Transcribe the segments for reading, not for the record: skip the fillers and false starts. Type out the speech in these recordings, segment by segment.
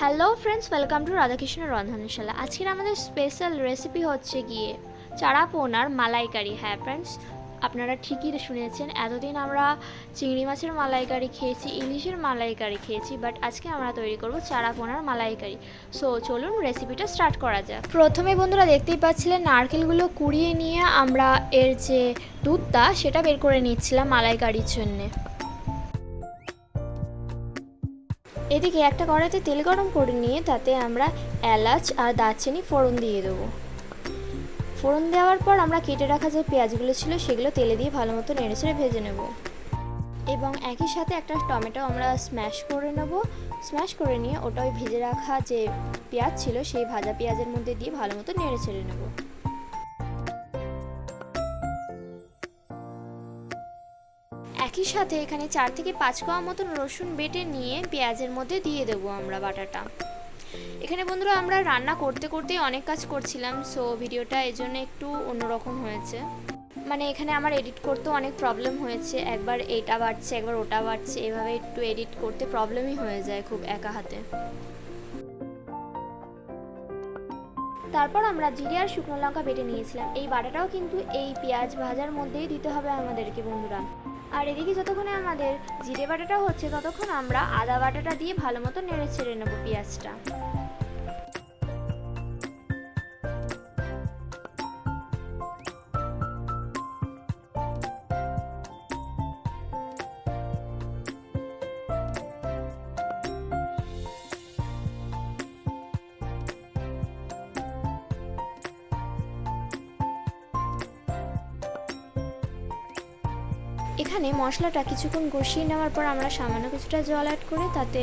Hello friends, welcome to Radhakrishna রন্ধনশালা। আজকের আমাদের স্পেশাল রেসিপি হচ্ছে গিয়ে চারা পোনার মালাইকারি। হ্যাঁ ফ্রেন্ডস, আপনারা ঠিকই শুনেছেন। এতদিন আমরা চিংড়ি মাছের মালাইকারি খেয়েছি, ইলিশের মালাইকারি খেয়েছি, বাট আজকে আমরা তৈরি করব চারা পোনার মালাইকারি। সো চলুন রেসিপিটা স্টার্ট করা যাক। প্রথমে বন্ধুরা দেখতেই পাচ্ছিলেন নারকেলগুলো কুড়িয়ে নিয়ে আমরা এর যে দুধটা সেটা বের করে নিচ্ছিলাম মালাইকারির জন্যে। এদিকে একটা কড়াইতে তেল গরম করে নিয়ে তাতে আমরা এলাচ আর দারচিনি ফোড়ন দিয়ে দেবো। ফোড়ন দেওয়ার পর আমরা কেটে রাখা যে পেঁয়াজগুলো ছিল সেগুলো তেলে দিয়ে ভালো মতো নেড়েচেড়ে ভেজে নেব এবং একই সাথে একটা টমেটো আমরা স্ম্যাশ করে নেব। স্ম্যাশ করে নিয়ে ওটা ওই ভেজে রাখা যে পেঁয়াজ ছিল সেই ভাজা পেঁয়াজের মধ্যে দিয়ে ভালো মতো নেড়েচেড়ে নেব। একই সাথে এখানে 4 থেকে 5 কোয়া মতন রসুন বেটে নিয়ে পেঁয়াজের মধ্যে দিয়ে দেবো আমরা বাটাটা। এখানে বন্ধুরা আমরা রান্না করতে করতেই অনেক কাজ করছিলাম, সো ভিডিওটা এজন্য একটু অন্যরকম হয়েছে। মানে এখানে আমার এডিট করতেও অনেক প্রবলেম হয়েছে, একবার এইটা বাড়ছে একবার ওটা বাড়ছে, এভাবে একটু এডিট করতে প্রবলেমই হয়ে যায় খুব একা হাতে। তারপর আমরা জিরে আর শুকনো লঙ্কা বেটে নিয়েছিলাম, এই বাটাটাও কিন্তু এই পেঁয়াজ ভাজার মধ্যেই দিতে হবে আমাদেরকে বন্ধুরা। আর এদিকে যতক্ষণে আমাদের জিরে বাটাটা হচ্ছে ততক্ষণ আমরা আদা বাটাটা দিয়ে ভালো মতো নেড়ে ছেড়ে নেবো পেঁয়াজটা। এখানে মশলাটা কিছুক্ষণ কষিয়ে নেওয়ার পর আমরা সামান্য কিছুটা জল অ্যাড করে তাতে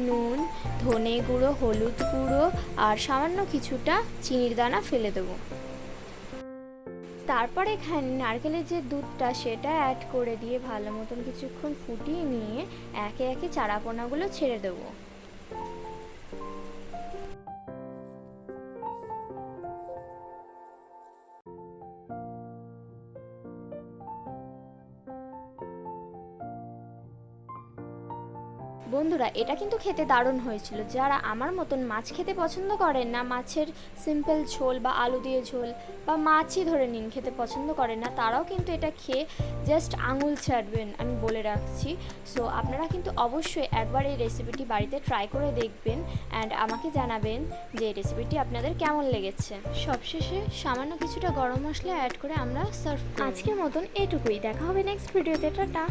নুন, ধনে গুঁড়ো, হলুদ গুঁড়ো আর সামান্য কিছুটা চিনির দানা ফেলে দেবো। তারপর এখানে নারকেলের যে দুধটা সেটা অ্যাড করে দিয়ে ভালো মতন কিছুক্ষণ ফুটিয়ে নিয়ে একে একে চারাপোনাগুলো ছেড়ে দেবো। বন্ধুরা এটা কিন্তু খেতে দারুণ হয়েছিল। যারা আমার মতন মাছ খেতে পছন্দ করেন না, মাছের সিম্পল ঝোল বা আলু দিয়ে ঝোল বা মাছই ধরে নিন খেতে পছন্দ করেন না, তারাও কিন্তু এটা খেয়ে জাস্ট আঙুল ছাড়বেন, আমি বলে রাখছি। সো আপনারা কিন্তু অবশ্যই একবার এই রেসিপিটি বাড়িতে ট্রাই করে দেখবেন অ্যান্ড আমাকে জানাবেন যে এই রেসিপিটি আপনাদের কেমন লেগেছে। সবশেষে সামান্য কিছুটা গরম মশলা অ্যাড করে আমরা সার্ভ। আজকের মতন এটুকুই, দেখা হবে নেক্সট ভিডিওতে। টাটা।